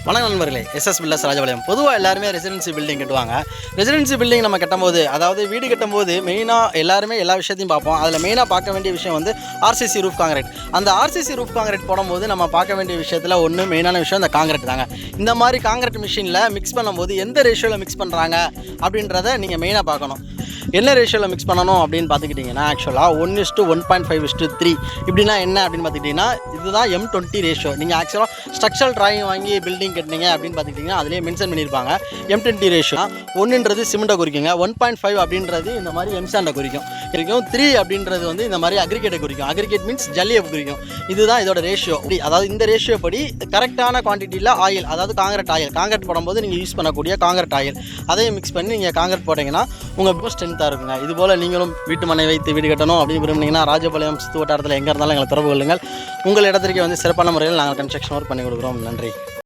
வணக்கம் நண்பர்களே, SS filters Rajapalayam. பொதுவாக எல்லாருமே ரெசிடென்சி பில்டிங் கட்டுவாங்க. ரெசிடென்சி பில்டிங் நம்ம கட்டும்போது, அதாவது வீடு கட்டும்போது மெயினாக எல்லாருமே எல்லா விஷயத்தையும் பார்ப்போம். அதில் மெயினாக பார்க்க வேண்டிய விஷயம் வந்து ஆர்சிசி ரூஃப் காங்கிரீட். அந்த ஆர்சிசி ரூஃப் காங்கிரீட் போடும்போது நம்ம பார்க்க வேண்டிய விஷயத்தில் ஒன்று மெயினான விஷயம் இந்த காங்கிரீட் தாங்க. இந்த மாதிரி காங்கிரீட் மிஷினில் மிக்ஸ் பண்ணும்போது எந்த ரேஷியோவில் மிக்ஸ் பண்ணுறாங்க அப்படின்றத நீங்கள் மெயினாக பார்க்கணும். என்ன ரேஷியோவில் மிக்ஸ் பண்ணணும் அப்படின்னு பார்த்துக்கிட்டிங்கன்னா, ஆக்சுவலாக 1:1.5:3 இப்படின்னா என்ன அப்படின்னு பார்த்துக்கிட்டிங்கன்னா, இதுதான் M20 ரேஷியோ. நீங்கள் ஆக்சுவலாக ஸ்ட்ரக்சரல் ட்ராயிங் வாங்கி பில்டிங் கட்டினீங்க அப்படின்னு பார்த்துக்கிட்டிங்கன்னா அதிலே மென்ஷன் பண்ணியிருப்பாங்க. M20 ரேஷியோ 1ன்றது சிமெண்ட்டை குறிக்குங்க, 1.5 அப்படின்றது இந்த மாதிரி எம்சாண்டை குறிக்கும். 3 அப்படின்றது வந்து இந்த மாதிரி அக்ரிகேட்டை குறிக்கும். அக்ரிகேட் மீன்ஸ் ஜல்லியை குறிக்கும். இதுதான் இதோட ரேஷியோ. அதாவது இந்த ரேஷியோ படி கரெக்டான குவான்டிட்டியில் ஆயில், அதாவது காங்கிரீட் போடும்போது நீங்கள் யூஸ் பண்ணக்கூடிய காங்கிரீட் ஆயில், அதையும் மிக்ஸ் பண்ணி நீங்கள் காங்கிரீட் போட்டிங்கன்னா உங்கள் ஸ்ட்ரென்த்தாக இருக்குங்க. இதுபோல் நீங்களும் வீட்டு மனை வைத்து வீடு கட்டணும் அப்படின்னு விரும்புனீங்கன்னா ராஜபாளையம் சுற்று வட்டாரத்தில் எங்கே இருந்தாலும் எங்களை தொடர்பு கொள்ளுங்கள். உங்கள் இடத்திற்கு வந்து சிறப்பான முறையில் நாங்கள் கன்ஸ்ட்ரக்ஷன் ஒர்க் பண்ணி கொடுக்குறோம். நன்றி.